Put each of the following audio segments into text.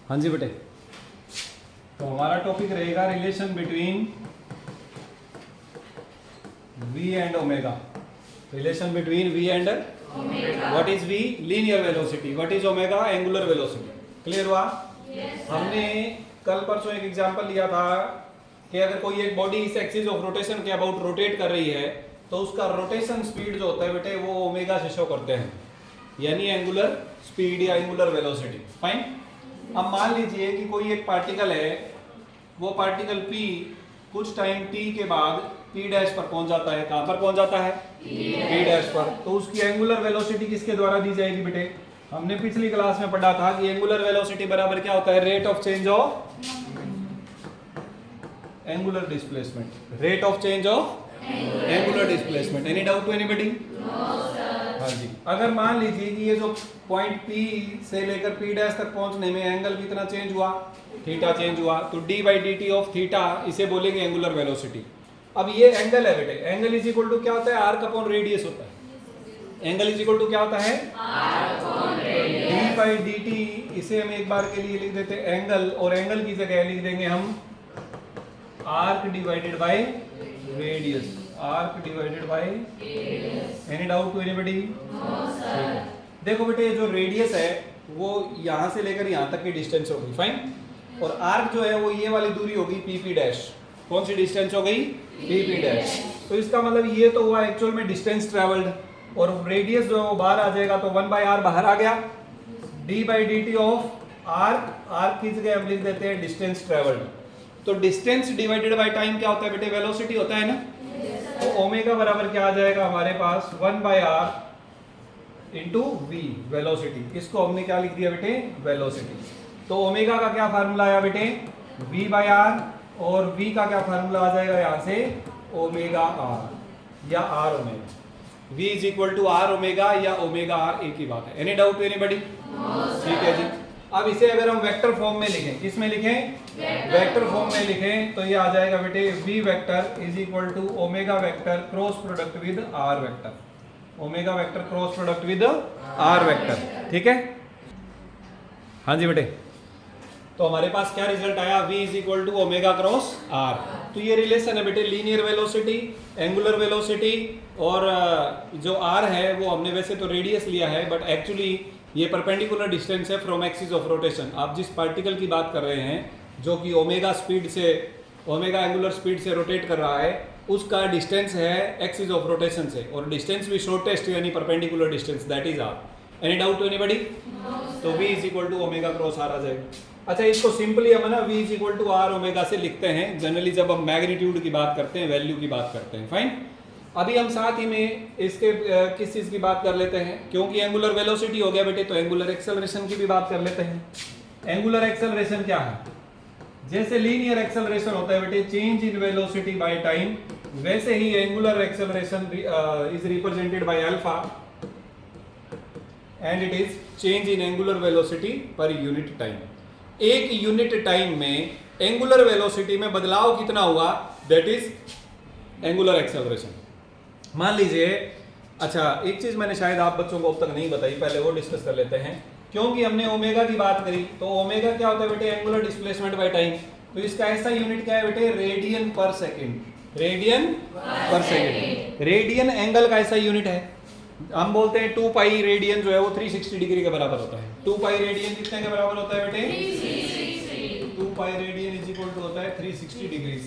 हाँ जी बेटे, तो हमारा टॉपिक रहेगा relation between v and omega. Relation between v and what is v? Linear velocity. What is omega? Angular velocity. Clear हुआ? हमने कल परसों एक एग्जांपल लिया था कि अगर कोई एक बॉडी इस एक्सिस ऑफ रोटेशन के अबाउट रोटेट कर रही है तो उसका रोटेशन स्पीड जो होता है बेटे वो ओमेगा से शो करते हैं, यानी एंगुलर स्पीड या एंगुलर वेलोसिटी। फाइन। अब मान लीजिए कि कोई एक पार्टिकल है, वो पार्टिकल p कुछ टाइम t के बाद p डैश पर पहुंच जाता है। कहां पर पहुंच जाता है? p डैश पर। तो उसकी एंगुलर वेलोसिटी किसके द्वारा दी जाएगी बेटे? हमने पिछली क्लास में पढ़ा था कि एंगुलर वेलोसिटी बराबर क्या होता है? Rate of change of angular displacement. Rate of change of angular displacement. Any doubt to anybody? हाँ जी। अगर मान लीजिए कि ये जो पॉइंट P से लेकर P डैश तक पहुंचने में एंगल कितना चेंज हुआ? थीटा चेंज हुआ। तो d by D T of theta इसे बोलेंगे एंगुलर वेलोसिटी। अब ये एंगल है बेटे, एंगल इज इक्वल टू क्या होता है? आर्क अपॉन रेडियस होता है। एंगल इज इक्वल टू क्या होता है? d by D T. इसे हम एक बार के लिए लिख देते हैं एंगल, और एंगल की जगह लिख देंगे हम arc divided by radius. Arc divided by. Any doubt to anybody? देखो बेटे, ये जो रेडियस है वो यहां से लेकर यहां तक की डिस्टेंस होगी। फाइन। और आर्क जो है वो ये वाली दूरी होगी पी डैश। कौन सी डिस्टेंस हो गई? P dash. तो इसका मतलब ये तो हुआ एक्चुअल में डिस्टेंस ट्रेवल्ड, और रेडियस जो है वो बाहर आ जाएगा, तो 1 बाई आर बाहर आ गया। D by D T of arc, arc की जगह हम लिख देते हैं डिस्टेंस ट्रेवल्ड। तो डिस्टेंस डिवाइडेड बाई टाइम क्या होता है बेटे? वेलोसिटी होता है ना। तो ओमेगा बराबर क्या आ जाएगा हमारे पास? 1 by r into v, velocity. इसको हमने क्या लिख दिया बेटे? वेलोसिटी। तो ओमेगा का क्या फार्मूला आया बेटे? v बाई आर, और v का क्या फार्मूला आ जाएगा यहाँ से? ओमेगा आर या r omega. v is equal to are omega या ओमेगा आर, एक ही बात है। Any doubt to anybody? ठीक है जी। अब इसे अगर हम वेक्टर फॉर्म में लिखें, किस में लिखें? वेक्टर फॉर्म में लिखें तो ये आ जाएगा बेटे v vector is equal to omega vector cross product with r vector. Omega vector cross product with r vector. ठीक है? हाँ जी बेटे। तो हमारे पास क्या रिजल्ट आया? v is equal to omega cross r। तो ये रिलेशन है बेटे लीनियर वेलोसिटी, एंगुलर वेलोसिटी, और जो r है वो हमने वैसे तो रेडियस लिया है, बट एक्चुअली ये परपेंडिकुलर डिस्टेंस है फ्रॉम एक्सिस ऑफ रोटेशन। आप जिस पार्टिकल की बात कर रहे हैं जो कि ओमेगा स्पीड से, ओमेगा एंगुलर स्पीड से रोटेट कर रहा है, उसका डिस्टेंस है एक्सिस ऑफ रोटेशन से, और डिस्टेंस भी शॉर्टेस्ट यानी perpendicular distance, that is R. Any doubt to anybody? तो v is equal to omega cross R आ जाएगा। अच्छा, इसको सिंपली हम ना v is equal to are omega से लिखते हैं जनरली जब हम मैग्नीट्यूड की बात करते हैं, वैल्यू की बात करते हैं। फाइन। अभी हम साथ ही में इसके किस चीज की बात कर लेते हैं, क्योंकि एंगुलर वेलोसिटी हो गया बेटे तो एंगुलर एक्सेलरेशन की भी बात कर लेते हैं। एंगुलर एक्सेलरेशन क्या है? जैसे लीनियर एक्सेलरेशन होता है बेटे change in velocity by time, वैसे ही angular acceleration is represented by alpha and it is change in angular velocity per unit time. एक यूनिट टाइम में एंगुलर वेलोसिटी में बदलाव कितना हुआ, दैट इज एंगुलर एक्सेलरेशन। मान लीजिए, अच्छा एक चीज मैंने शायद आप बच्चों को अब तक नहीं बताई, पहले वो डिस्कस कर लेते हैं। क्योंकि हमने ओमेगा की बात करी, तो ओमेगा क्या होता है बेटे? Angular displacement by time. तो इसका ऐसा यूनिट क्या है बेटे? रेडियन पर सेकंड। रेडियन पर सेकंड। रेडियन एंगल का ऐसा यूनिट है। हम बोलते हैं 2 पाई रेडियन जो है वो 360 डिग्री के बराबर होता है। 2 पाई रेडियन कितने के बराबर होता है बेटे? 2 pi radian is equal to होता है 360 डिग्री।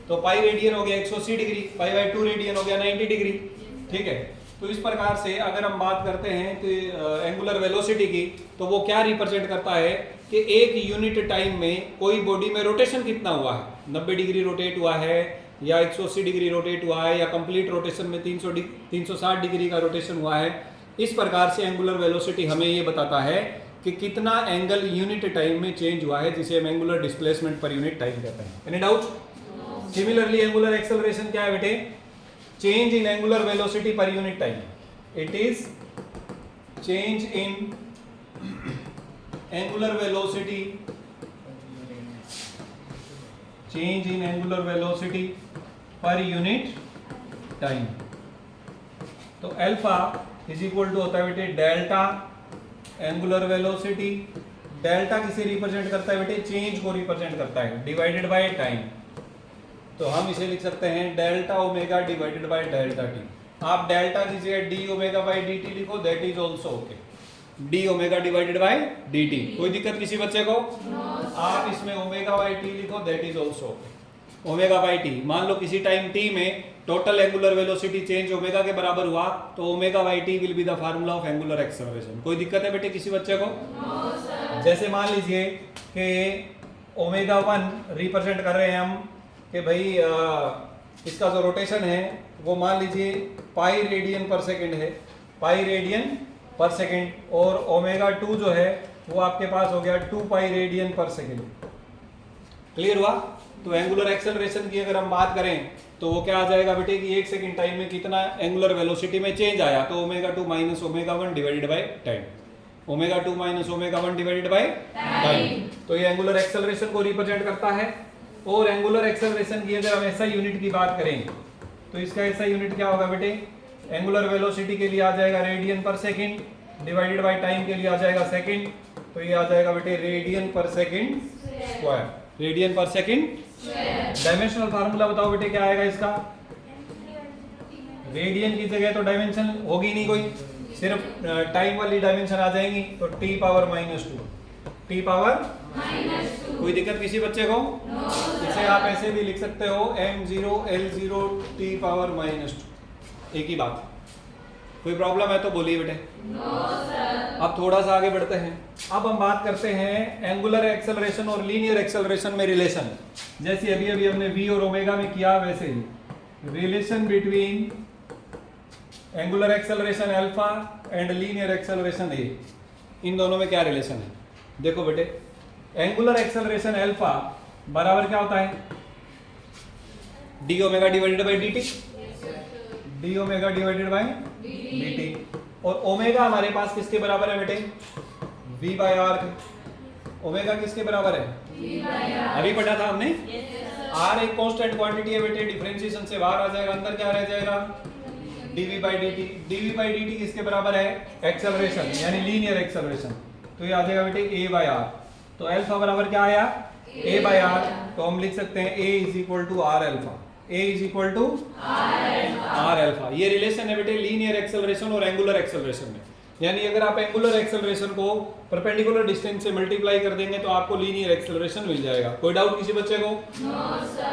तो पाई रेडियन हो गया 180 डिग्री, पाई बाई 2 रेडियन हो गया 90 डिग्री। ठीक है? तो इस प्रकार से अगर हम बात करते हैं तो एंगुलर वेलोसिटी की, तो वो क्या रिप्रेजेंट करता है कि एक यूनिट टाइम में कोई बॉडी में रोटेशन कितना हुआ है, 90 डिग्री रोटेट हुआ है या 180 डिग्री रोटेट हुआ है, या कंप्लीट रोटेशन में 360 डिग्री का रोटेशन हुआ है। इस प्रकार से एंगुलर वेलोसिटी हमें ये बताता है कि कितना एंगल यूनिट टाइम में चेंज हुआ है, जिसे हम एंगुलर डिस्प्लेसमेंट पर यूनिट टाइम कहते हैं। Any doubt? Similarly angular acceleration क्या है बेटे? Change in angular velocity per unit time. It is change in angular velocity, change in angular velocity per unit time. तो अल्फा इज इक्वल टू होता है बेटे delta angular velocity delta किसे represent करता है बेटे? चेंज को रिप्रेजेंट करता है डिवाइडेड बाय टाइम। तो हम इसे लिख सकते हैं delta omega divided by delta T. आप डेल्टा की जगह D omega by D T लिखो, that is also okay. D omega divided by D T, कोई दिक्कत किसी बच्चे को? आप इसमें ओमेगा बाय टी लिखो, that is also okay. Omega by T, मान लो किसी टाइम टी में total angular velocity change omega के बराबर हुआ, तो omega by T will be the formula of angular acceleration. कोई दिक्कत है बेटे किसी बच्चे को? जैसे मान लीजिए कि ओमेगा 1 रिप्रेजेंट कर रहे हैं हम कि भाई इसका जो रोटेशन है वो मान लीजिए पाई रेडियन पर सेकेंड है, पाई रेडियन पर सेकेंड, और ओमेगा 2 जो है वो आपके पास हो गया 2 पाई रेडियन पर सेकेंड। क्लियर हुआ? तो एंगुलर एक्सेलरेशन की अगर हम बात करें तो वो क्या आ जाएगा बेटे कि 1 सेकंड टाइम में कितना एंगुलर वेलोसिटी में चेंज आया, तो omega 2 minus omega 1 divided by time. Omega 2 minus omega 1 divided by time. तो ये एंगुलर एक्सेलरेशन को रिप्रेजेंट करता है। और एंगुलर एक्सेलरेशन की अगर हम एसआई यूनिट की बात करें तो इसका एसआई यूनिट क्या होगा बेटे? एंगुलर वेलोसिटी के लिए आ जाएगा रेडियन पर सेकेंड, डिवाइडेड बाय टाइम के लिए आ जाएगा सेकेंड, तो ये आ जाएगा बेटे रेडियन पर सेकेंड स्क्वायर। रेडियन पर सेकेंड। डायमेंशनल फार्मूला बताओ बेटे क्या आएगा इसका? रेडियन की जगह तो डायमेंशन होगी नहीं कोई, सिर्फ टाइम वाली डायमेंशन आ जाएंगी, तो टी पावर -2, टी पावर -2। कोई दिक्कत किसी बच्चे को? इसे आप ऐसे भी लिख सकते हो m0 l0 टी पावर -2, एक ही बात। कोई प्रॉब्लम है तो बोलिए बेटे। अब थोड़ा सा आगे बढ़ते हैं। अब हम बात करते हैं एंगुलर एक्सेलरेशन और लीनियर एक्सेलरेशन में रिलेशन। जैसे अभी अभी हमने v और ओमेगा में किया, वैसे ही relation between angular acceleration alpha and linear acceleration A, इन दोनों में क्या रिलेशन है? देखो बेटे, एंगुलर एक्सेलरेशन अल्फा बराबर क्या होता है? D omega divided by D T, D omega divided by D T. और ओमेगा हमारे पास किसके बराबर है बेटे? v bye are. ओमेगा किसके बराबर है? अभी पढ़ा था हमने। आर एक कांस्टेंट क्वांटिटी है बेटे, डिफरेंशिएशन से बाहर आ जाएगा, अंदर क्या रह जाएगा? dv by dt। dv by dt किसके बराबर है? एक्सेलरेशन यानी लीनियर एक्सेलरेशन, तो ये आ जाएगा बेटे a बाय आर। तो अल्फा बराबर क्या आया? a by r. तो हम लिख सकते हैं a is equal to are alpha, a is equal to are alpha. ये रिलेशन है बेटे लीनियर एक्सेलरेशन और एंगुलर एक्सेलरेशन में। यानी अगर आप एंगुलर एक्सेलरेशन को परपेंडिकुलर डिस्टेंस से मल्टीप्लाई कर देंगे तो आपको लीनियर एक्सेलरेशन मिल जाएगा। कोई डाउट किसी बच्चे को?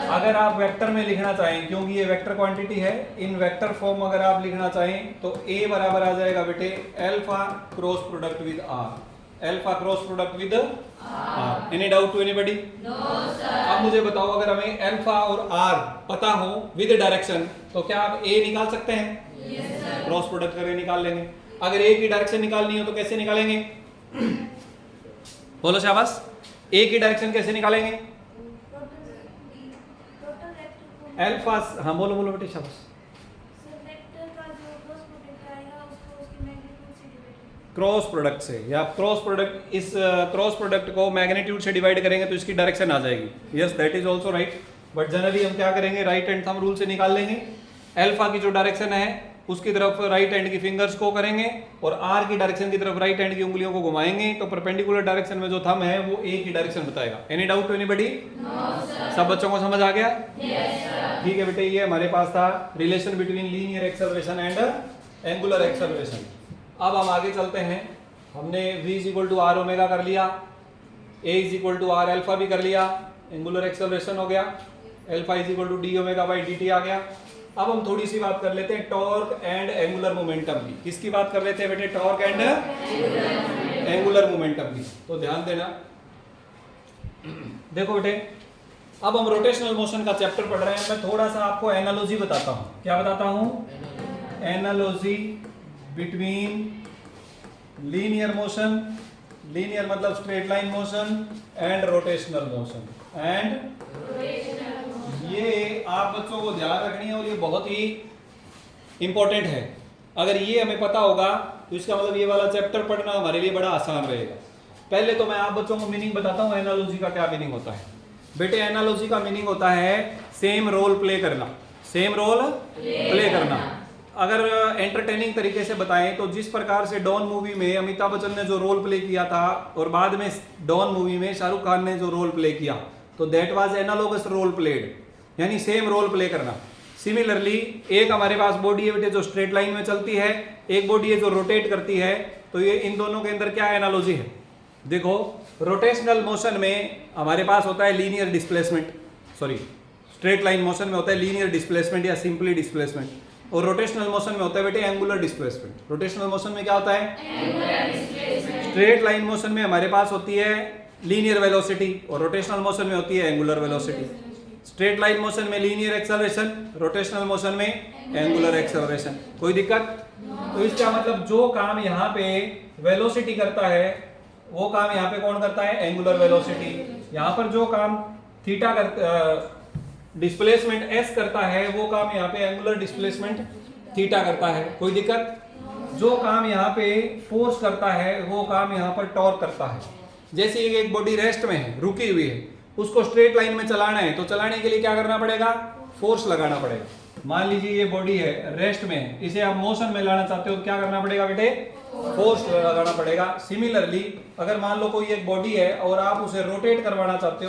अगर आप वेक्टर में लिखना चाहें, क्योंकि ये वेक्टर क्वांटिटी है, इन वेक्टर फॉर्म अगर आप लिखना चाहें तो a बराबर आ जाएगा बेटे alpha cross product with r, alpha cross product with r. Any doubt to anybody? अब मुझे बताओ, अगर हमें अल्फा और आर पता हो विद डायरेक्शन तो क्या आप a निकाल सकते हैं? क्रॉस प्रोडक्ट करके निकाल लेंगे। अगर a की डायरेक्शन निकालनी हो तो कैसे निकालेंगे? बोलो शाबाश। a की डायरेक्शन कैसे निकालेंगे? अल्फा, हाँ बोलो बोलो बेटे शाबाश। क्रॉस प्रोडक्ट से, या क्रॉस प्रोडक्ट, इस क्रॉस प्रोडक्ट को मैग्नीट्यूड से डिवाइड करेंगे तो इसकी डायरेक्शन आ जाएगी। Yes that is also right, but generally हम क्या करेंगे? राइट हैंड थंब रूल से निकाल लेंगे। अल्फा की जो डायरेक्शन है उसकी तरफ राइट हैंड की फिंगर्स को करेंगे और आर की डायरेक्शन की तरफ राइट हैंड की उंगलियों को घुमाएंगे, तो परपेंडिकुलर डायरेक्शन में जो थंब है वो ए की डायरेक्शन बताएगा। Any doubt to anybody? सब बच्चों को समझ आ गया? ठीक है बेटे, ये हमारे पास था relation between linear acceleration and angular acceleration. अब हम आगे चलते हैं। हमने v is equal to are omega कर लिया, a is equal to are alpha भी कर लिया, एंगुलर एक्सेलरेशन हो गया, alpha is equal to D omega by D T आ गया। अब हम थोड़ी सी बात कर लेते हैं टॉर्क एंड एंगुलर मोमेंटम की। किसकी बात कर लेते हैं बेटे? टॉर्क एंड एंगुलर मोमेंटम की। तो ध्यान देना, देखो बेटे, अब हम रोटेशनल मोशन का चैप्टर पढ़ रहे हैं। मैं थोड़ा सा आपको एनालॉजी बताता हूँ। क्या बताता हूँ? Analogy between linear motion, linear मतलब straight line motion, and rotational motion. And ये आप बच्चों को ध्यान रखनी है और ये बहुत ही इंपॉर्टेंट है। अगर ये हमें पता होगा तो इसका मतलब ये वाला चैप्टर पढ़ना हमारे लिए बड़ा आसान रहेगा। पहले तो मैं आप बच्चों को मीनिंग बताता हूँ एनालॉजी का। क्या मीनिंग होता है बेटे? एनालॉजी का मीनिंग होता है सेम रोल प्ले करना, सेम रोल प्ले करना। अगर एंटरटेनिंग तरीके से बताएं तो जिस प्रकार से डॉन मूवी में अमिताभ बच्चन ने जो रोल प्ले किया था और बाद में डॉन मूवी में शाहरुख खान ने जो रोल प्ले किया, तो that was analogous role played, यानी सेम रोल प्ले करना। सिमिलरली एक हमारे पास बॉडी है बेटे जो स्ट्रेट लाइन में चलती है, एक बॉडी है जो रोटेट करती है, तो ये इन दोनों के अंदर क्या एनालॉजी है? देखो रोटेशनल मोशन में हमारे पास होता है linear displacement, sorry straight line motion में होता है लीनियर डिस्प्लेसमेंट या सिंपली डिस्प्लेसमेंट, और रोटेशनल मोशन में होता है बेटे एंगुलर डिस्प्लेसमेंट। रोटेशनल मोशन में क्या होता है? Angular displacement. Straight line motion में हमारे पास होती है लीनियर वेलोसिटी और रोटेशनल मोशन में होती है angular velocity. Straight line motion में लीनियर एक्सेलरेशन, रोटेशनल मोशन में एंगुलर एक्सेलरेशन। कोई दिक्कत? तो इसका मतलब जो काम यहाँ पे वेलोसिटी करता है वो काम यहाँ पे कौन करता है? Angular velocity. यहाँ पर जो काम थीटा डिस्प्लेसमेंट एस करता है वो काम यहाँ पे एंगुलर डिस्प्लेसमेंट थीटा करता है। कोई दिक्कत? जो काम यहाँ पे फोर्स करता है वो काम यहाँ पर टॉर्क करता है। जैसे एक बॉडी रेस्ट में है, रुकी हुई है, उसको स्ट्रेट लाइन में चलाना है, तो चलाने के लिए क्या करना पड़ेगा? फोर्स लगाना पड़ेगा। मान लीजिए ये बॉडी है रेस्ट में है, इसे आप मोशन में लाना चाहते हो तो क्या करना पड़ेगा बेटे? फोर्स लगाना पड़ेगा। सिमिलरली अगर मान लो कोई एक बॉडी है और आप उसे रोटेट करवाना चाहते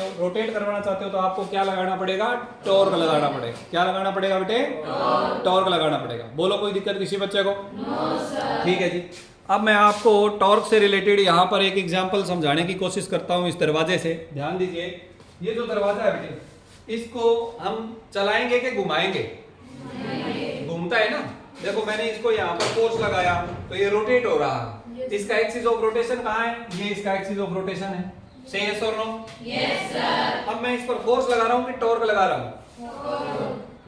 हो, तो आपको क्या लगाना पड़ेगा? टॉर्क लगाना पड़ेगा। क्या लगाना पड़ेगा बेटे? टॉर्क लगाना पड़ेगा। बोलो कोई दिक्कत किसी बच्चे को? ठीक है जी। अब मैं आपको टॉर्क से रिलेटेड यहाँ पर एक एग्जांपल समझाने की कोशिश करता हूँ इस दरवाजे से। ध्यान दीजिए, ये जो दरवाजा है बेटे, इसको हम चलाएंगे कि घुमाएंगे? घूमता है ना। देखो मैंने इसको यहाँ पर फोर्स लगाया तो ये रोटेट हो रहा है। इसका एक्सिस ऑफ रोटेशन कहाँ है? ये इसका एक्सिस ऑफ रोटेशन है। से यस और नो? Yes sir. अब मैं इस पर फोर्स लगा रहा हूँ कि टॉर्क लगा रहा हूँ?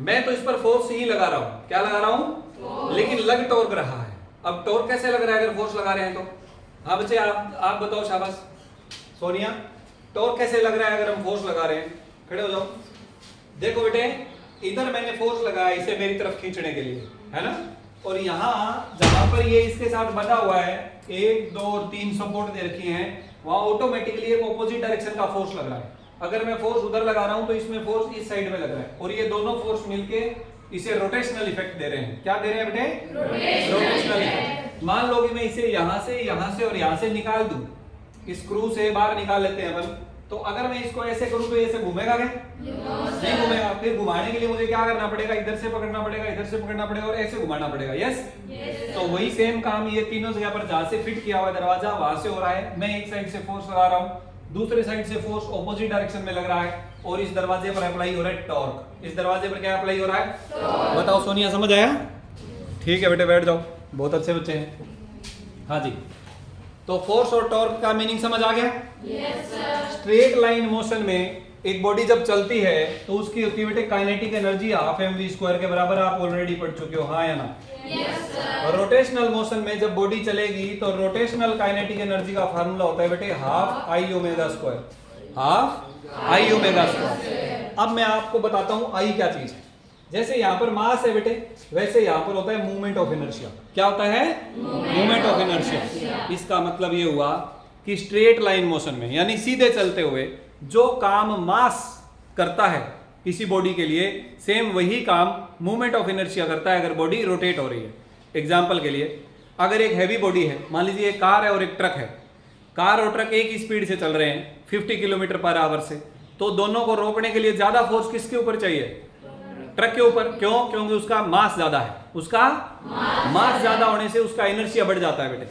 मैं तो इस पर फोर्स ही लगा रहा हूँ। क्या लगा रहा हूँ? लेकिन लग टॉर्क रहा है। अब टॉर्क कैसे लग रहा है अगर फोर्स लगा रहे हैं तो? हाँ बच्चे आप बताओ, शाबाश। सोनिया, टॉर्क कैसे लग रहा है अगर हम फोर्स लगा रहे हैं? खड़े हो जाओ। देखो बेटे, इधर मैंने फोर्स लगाया इसे मेरी तरफ खींचने के लिए, है ना, और यहाँ जहां पर ये इसके साथ बंधा हुआ है, 1 2 और 3 सपोर्ट दे रखी हैं, वहां ऑटोमेटिकली एक ऑपोजिट डायरेक्शन का फोर्स लग रहा है। अगर मैं फोर्स उधर लगा रहा हूं तो इसमें फोर्स इस साइड में लग रहा है, और ये दोनों फोर्स मिलके इसे रोटेशनल इफेक्ट दे रहे हैं। क्या दे रहे हैं बेटे? Rotational effect. मान लो कि मैं इसे यहाँ से और यहाँ से निकाल दूं, स्क्रू से बाहर निकाल लेते हैं अपन, तो अगर मैं इसको ऐसे करूं तो ऐसे घूमेगा क्या? नहीं घूमेगा। फिर घुमाने के लिए मुझे क्या करना पड़ेगा? इधर से पकड़ना पड़ेगा, इधर से पकड़ना पड़ेगा और ऐसे घुमाना पड़ेगा। यस। तो वही सेम काम ये तीनों जगह पर जहां से फिट किया हुआ दरवाजा वहां से हो रहा है। मैं एक साइड से फोर्स लगा रहा हूँ, दूसरे साइड से फोर्स ऑपोजिट डायरेक्शन में लग रहा है, और इस दरवाजे पर अप्लाई हो रहा है टॉर्क। इस दरवाजे पर क्या अप्लाई हो रहा है? बताओ सोनिया, समझ आया? ठीक है बेटे, बैठ जाओ, बहुत अच्छे बच्चे हैं। हाँ जी, तो फोर्स और टॉर्क का मीनिंग समझ आ गया? Yes sir. Straight line motion में एक बॉडी जब चलती है तो उसकी होती है बेटे काइनेटिक एनर्जी ½ mv² के बराबर। आप ऑलरेडी पढ़ चुके हो, हाँ या ना? Yes sir. और रोटेशनल मोशन में जब बॉडी चलेगी तो रोटेशनल काइनेटिक एनर्जी का फार्मूला होता है बेटे ½ I⍵²। ½ I⍵²। अब मैं आपको बताता हूँ I क्या चीज है। जैसे यहाँ पर मास है बेटे, वैसे यहाँ पर होता है मूवमेंट ऑफ इनर्शिया। क्या होता है? Movement of inertia. इसका मतलब ये हुआ कि स्ट्रेट लाइन मोशन में, यानी सीधे चलते हुए, जो काम मास करता है किसी बॉडी के लिए, सेम वही काम मूवमेंट ऑफ इनर्शिया करता है अगर बॉडी रोटेट हो रही है। एग्जाम्पल के लिए, अगर एक हैवी बॉडी है, मान लीजिए एक कार है और एक ट्रक है, कार और ट्रक एक ही स्पीड से चल रहे हैं 50 km/h से, तो दोनों को रोकने के लिए ज्यादा फोर्स किसके ऊपर चाहिए? ट्रक के ऊपर। क्यों? क्योंकि उसका मास ज्यादा है। उसका मास ज्यादा होने से उसका इनर्शिया बढ़ जाता है बेटे।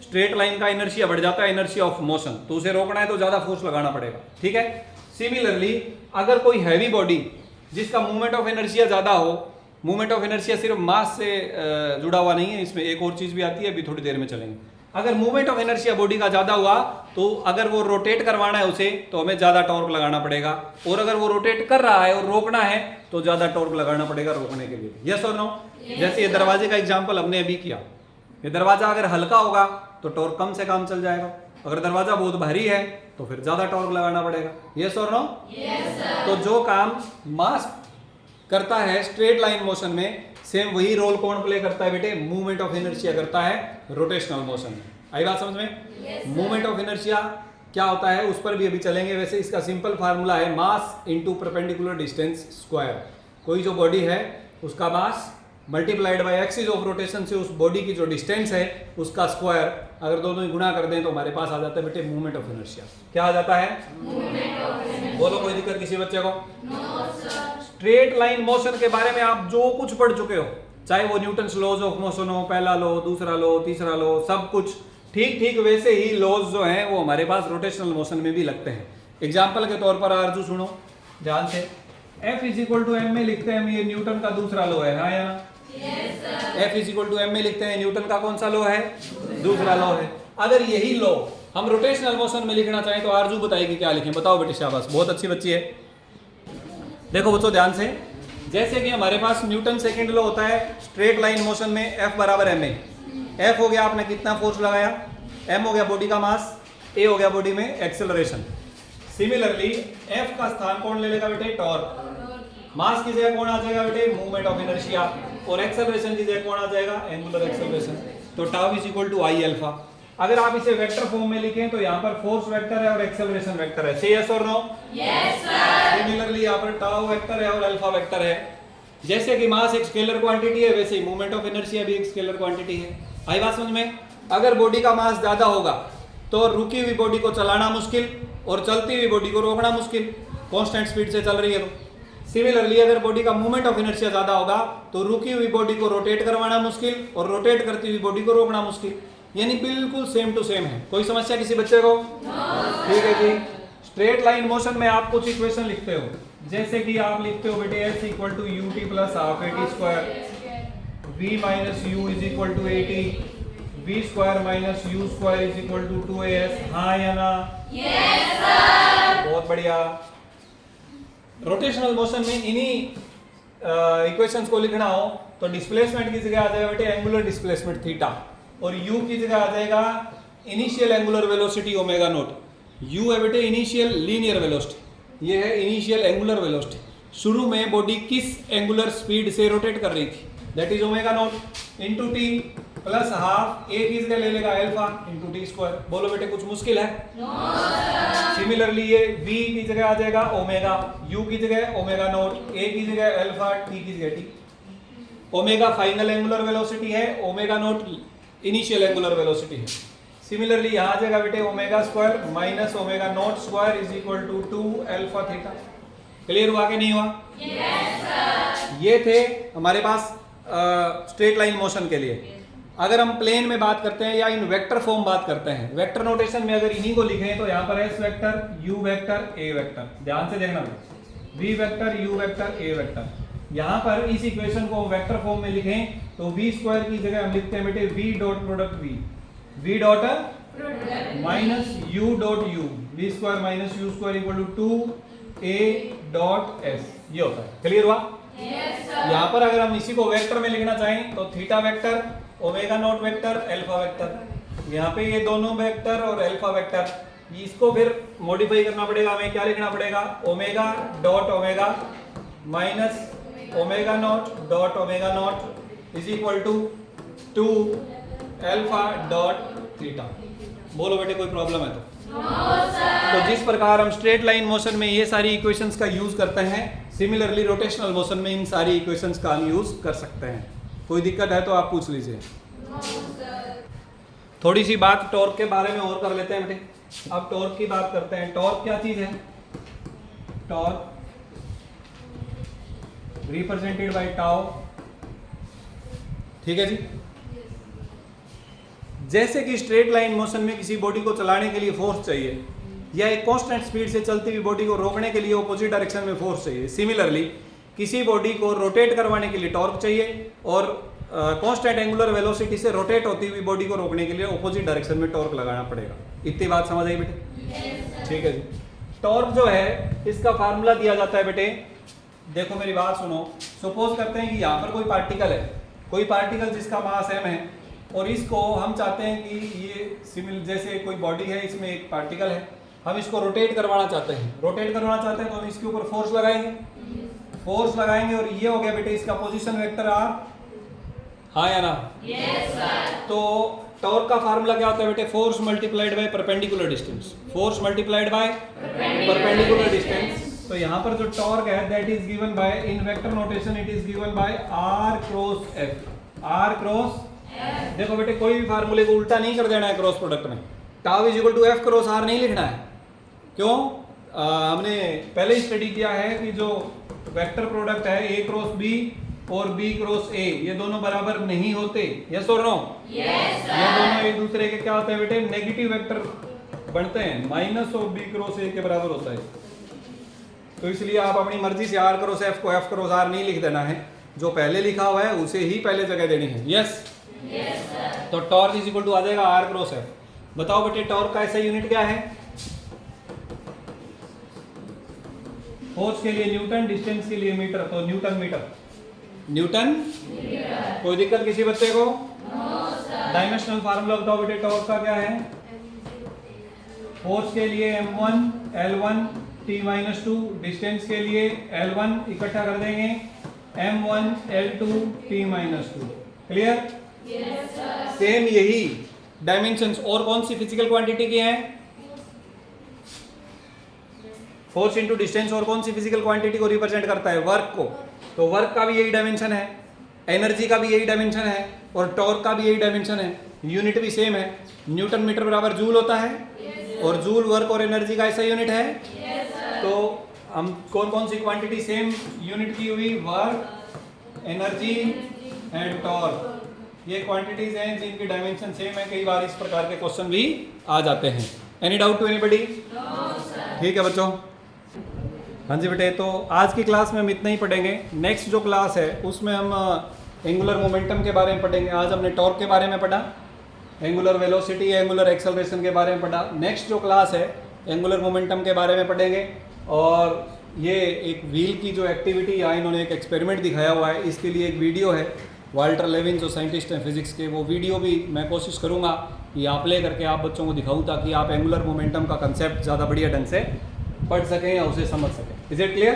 स्ट्रेट लाइन का इनर्शिया बढ़ जाता है, इनर्शिया ऑफ मोशन, तो उसे रोकना है तो ज्यादा फोर्स लगाना पड़ेगा। ठीक है। सिमिलरली अगर कोई हैवी बॉडी जिसका मूवमेंट ऑफ इनर्शिया ज्यादा हो, मूवमेंट ऑफ इनर्शिया सिर्फ मास से जुड़ा हुआ नहीं है, इसमें एक और चीज भी आती है, अभी थोड़ी देर में चलेंगे। अगर मूवमेंट ऑफ इनर्शिया बॉडी का ज्यादा हुआ तो अगर वो रोटेट करवाना है उसे, तो हमें ज्यादा टॉर्क लगाना पड़ेगा, और अगर वो रोटेट कर रहा है और रोकना है तो ज्यादा टॉर्क लगाना पड़ेगा रोकने के लिए। यस और नो? जैसे ये दरवाजे का एग्जांपल हमने अभी किया, ये दरवाजा अगर हल्का होगा तो टॉर्क कम से कम चल जाएगा, अगर दरवाजा बहुत भारी है तो फिर ज्यादा टॉर्क लगाना पड़ेगा। यस और नो? तो जो काम मास करता है स्ट्रेट लाइन मोशन में, सेम वही रोल कौन प्ले करता है बेटे? मूवमेंट ऑफ इनर्शिया करता है रोटेशनल मोशन में। आई बात समझ में? मूवमेंट ऑफ इनर्शिया क्या होता है उस पर भी अभी चलेंगे। वैसे इसका सिंपल फार्मूला है mass into perpendicular distance square. कोई जो बॉडी है उसका mass multiplied by Axis of rotation से उस बॉडी की जो डिस्टेंस है उसका स्क्वायर, अगर दोनों ही गुणा कर दें तो हमारे पास आ जाता है बेटे मूवमेंट ऑफ इनर्शिया। क्या आ जाता है? बोलो, कोई दिक्कत किसी बच्चे को? स्ट्रेट लाइन मोशन के बारे में आप जो कुछ पढ़ चुके हो, चाहे वो न्यूटन्स लॉज ऑफ मोशन हो, पहला लॉ, दूसरा लॉ, तीसरा लॉ, सब कुछ ठीक ठीक वैसे ही लॉज जो हैं वो हमारे पास रोटेशनल मोशन में भी लगते हैं। एग्जाम्पल के तौर पर आरजू सुनो ध्यान से, F is equal to m में लिखते हैं हम, ये न्यूटन का दूसरा लॉ है, हाँ या ना? F is equal to m में लिखते हैं, न्यूटन का कौन सा लॉ है? दूसरा लॉ है। अगर यही लॉ हम रोटेशनल मोशन में लिखना चाहें तो आरजू बताएगी क्या लिखें, बताओ बेटे, शाबाश, बहुत अच्छी बच्ची है। देखो बच्चों ध्यान से, जैसे कि हमारे पास न्यूटन सेकंड लॉ होता है स्ट्रेट लाइन मोशन में, F बराबर ma। F हो गया आपने कितना फोर्स लगाया, m हो गया बॉडी का मास, a हो गया बॉडी में एक्सेलरेशन। सिमिलरली F का स्थान कौन ले लेगा बेटे? टॉर्क। मास की जगह कौन आ जाएगा बेटे? Movement of inertia. और एक्सेलरेशन की जगह कौन आ जाएगा? Angular acceleration. तो tau is equal to I alpha. अगर आप इसे वेक्टर फॉर्म में लिखें तो यहाँ पर फोर्स वेक्टर है और एक्सेलरेशन वेक्टर है। से यस और नो? Yes sir. सिमिलरली यहाँ पर टाउ वेक्टर है और अल्फा वेक्टर है। जैसे कि मास एक स्केलर क्वांटिटी है, वैसे ही मूवमेंट ऑफ इनर्शिया भी एक स्केलर क्वांटिटी है। आई बात समझ में? अगर बॉडी का मास ज्यादा होगा तो रुकी हुई बॉडी को चलाना मुश्किल और चलती हुई बॉडी को रोकना मुश्किल, कांस्टेंट स्पीड से चल रही है तो। सिमिलरली अगर बॉडी का मूवमेंट ऑफ इनर्शिया ज्यादा होगा तो रुकी हुई बॉडी को रोटेट करवाना मुश्किल और रोटेट करती हुई बॉडी को रोकना मुश्किल, यानी बिल्कुल सेम टू सेम है। कोई समस्या किसी बच्चे को? ठीक है जी। स्ट्रेट लाइन मोशन में आप कुछ इक्वेशन लिखते हो, जैसे कि आप लिखते हो बेटे s equal to u t plus half a t square, v minus u is equal to a t, v square minus u square is equal to 2as। हाँ या ना? Yes sir. बहुत बढ़िया। रोटेशनल मोशन में इन्हीं equations को लिखना हो तो डिस्प्लेसमेंट की जगह आ जाएगा बेटे एंगुलर डिस्प्लेसमेंट थीटा, और u की जगह आ जाएगा initial angular velocity omega naught. u है बेटे इनिशियल लीनियर वेलोसिटी, ये है इनिशियल एंगुलर वेलोसिटी। शुरू में बॉडी किस एंगुलर स्पीड से रोटेट कर रही थी, that is omega naught into T plus half A की जगह ले लेगा अल्फा इंटू टी स्क्वायर। बोलो बेटे कुछ मुश्किल है? सिमिलरली ये v की जगह आ जाएगा ओमेगा, u की जगह ओमेगा नॉट, a की जगह अल्फा, t की जगह T. Omega final angular velocity है, omega naught initial angular velocity है। सिमिलरली यहाँ आ जाएगा बेटे omega square minus omega naught square is equal to 2 alpha theta. Clear हुआ कि नहीं हुआ? Yes sir. ये थे हमारे पास स्ट्रेट लाइन मोशन के लिए। अगर हम प्लेन में बात करते हैं या इन वेक्टर फॉर्म बात करते हैं, वेक्टर नोटेशन में अगर इन्हीं को लिखें तो यहाँ पर s vector, u vector, a vector, ध्यान से देखना, v vector, u vector, a vector. यहाँ पर इस इक्वेशन को हम वेक्टर फॉर्म में लिखें तो वी स्क्वायर की जगह हम लिखते हैं बेटे v dot product v dot minus u dot u, v square minus u square equal to 2a dot s. ये होता है। क्लियर हुआ? यहाँ पर अगर हम इसी को वेक्टर में लिखना चाहें तो theta vector, omega naught vector, alpha vector. यहाँ पे ये दोनों वेक्टर और अल्फा वेक्टर, इसको फिर मॉडिफाई करना पड़ेगा, हमें क्या लिखना पड़ेगा? Omega dot omega minus omega not dot omega not is equal to 2 alpha dot theta. बोलो बेटे कोई प्रॉब्लम है तो? तो जिस प्रकार हम स्ट्रेट लाइन मोशन में ये सारी इक्वेशंस का यूज करते हैं, सिमिलरली रोटेशनल मोशन में इन सारी इक्वेशंस का हम यूज कर सकते हैं। कोई दिक्कत है तो आप पूछ लीजिए। थोड़ी सी बात टॉर्क के बारे में और कर लेते हैं बेटे। अब टॉर्क की बात करते हैं। टॉर्क क्या चीज है? Torque represented by tau. ठीक है जी। जैसे कि स्ट्रेट लाइन मोशन में किसी बॉडी को चलाने के लिए फोर्स चाहिए या एक कांस्टेंट स्पीड से चलती हुई बॉडी को रोकने के लिए ऑपोजिट डायरेक्शन में फोर्स चाहिए, सिमिलरली किसी बॉडी को रोटेट करवाने के लिए टॉर्क चाहिए और कांस्टेंट एंगुलर वेलोसिटी से रोटेट होती हुई बॉडी को रोकने के लिए ऑपोजिट डायरेक्शन में टॉर्क लगाना पड़ेगा। इतनी बात समझ आई बेटे? ठीक है जी। टॉर्क जो है इसका फार्मूला दिया जाता है बेटे, देखो मेरी बात सुनो। सपोज करते हैं कि यहाँ पर कोई पार्टिकल है, कोई पार्टिकल जिसका मास m है और इसको हम चाहते हैं कि ये जैसे कोई बॉडी है, इसमें एक पार्टिकल है, हम इसको रोटेट करवाना चाहते हैं। रोटेट करवाना चाहते हैं तो हम इसके ऊपर फोर्स लगाएंगे, फोर्स लगाएंगे और ये हो गया बेटे इसका पोजीशन वेक्टर आर। हाँ या ना? Yes sir. तो टॉर्क का फार्मूला क्या होता है बेटे? Force multiplied by perpendicular distance. Force multiplied by perpendicular distance तो यहाँ पर जो टॉर्क है that is given by, in vector notation it is given by r cross F. R cross, देखो बेटे कोई भी फार्मूले को उल्टा नहीं कर देना है क्रॉस प्रोडक्ट में। Tau is equal to F cross r नहीं लिखना है। क्यों? हमने पहले ही स्टडी किया है कि जो वेक्टर प्रोडक्ट है ए क्रॉस बी और बी क्रॉस ए, ये दोनों बराबर नहीं होते। यस और नो? Yes sir. ये दोनों एक दूसरे के क्या होते हैं बेटे? नेगेटिव वेक्टर बनते हैं। Minus of b cross a के बराबर होता है। तो इसलिए आप अपनी मर्जी से आर क्रॉस एफ को एफ क्रॉस आर नहीं लिख देना है, जो पहले लिखा हुआ है उसे ही पहले जगह देनी है। Yes sir. तो टॉर्क इज इक्वल टू आ जाएगा आर क्रॉस एफ। बताओ बेटे टॉर्क का ऐसा यूनिट क्या है? फोर्स के लिए न्यूटन, डिस्टेंस के लिए मीटर, तो न्यूटन मीटर। Newton metre. कोई दिक्कत किसी बच्चे को? No sir. डायमेंशनल फार्मूला बताओ बेटे टॉर्क का क्या है? फोर्स के लिए m1 L1 T-2, डिस्टेंस के लिए L1 इकट्ठा कर देंगे m1 L2 T-2। Clear? Yes sir. Same यही डायमेंशंस और कौन सी फिजिकल क्वांटिटी की हैं? फोर्स इंटू डिस्टेंस और कौन सी फिजिकल क्वांटिटी को रिप्रेजेंट करता है? वर्क को। तो वर्क का भी यही डायमेंशन है, एनर्जी का भी यही डायमेंशन है और टॉर्क का भी यही डायमेंशन है। यूनिट भी सेम है। न्यूटन मीटर बराबर जूल होता है और जूल वर्क और एनर्जी का ऐसा यूनिट है। तो हम कौन कौन सी क्वांटिटी सेम यूनिट की हुई? Work, energy and torque. ये क्वांटिटीज हैं जिनकी डायमेंशन सेम है। कई बार इस प्रकार के क्वेश्चन भी आ जाते हैं। Any doubt to anybody? ठीक है बच्चों। हाँ जी बेटे, तो आज की क्लास में हम इतना ही पढ़ेंगे। नेक्स्ट जो क्लास है उसमें हम एंगुलर मोमेंटम के बारे में पढ़ेंगे। आज हमने टॉर्क के बारे में पढ़ा, एंगुलर वेलोसिटी, एंगुलर एक्सेलरेशन के बारे में पढ़ा। नेक्स्ट जो क्लास है एंगुलर मोमेंटम के बारे में पढ़ेंगे। और ये एक व्हील की जो एक्टिविटी या इन्होंने एक एक्सपेरिमेंट दिखाया हुआ है, इसके लिए एक वीडियो है। वाल्टर लेविन जो साइंटिस्ट हैं फिजिक्स के, वो वीडियो भी मैं कोशिश करूँगा कि आप ले करके आप बच्चों को दिखाऊँ, ताकि आप एंगुलर मोमेंटम का कंसेप्ट ज़्यादा बढ़िया ढंग से पढ़ सकें या उसे समझ सकें। Is it clear?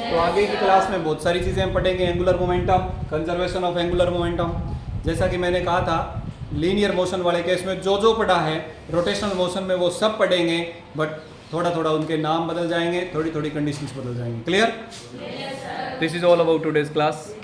तो आगे की क्लास में बहुत सारी चीज़ें हम पढ़ेंगे। Angular momentum, conservation of angular momentum, जैसा कि मैंने कहा था लीनियर मोशन वाले केस में जो जो पढ़ा है रोटेशनल मोशन में वो सब पढ़ेंगे, बट थोड़ा थोड़ा उनके नाम बदल जाएंगे, थोड़ी थोड़ी कंडीशंस बदल जाएंगे। Clear? This is all about today's class.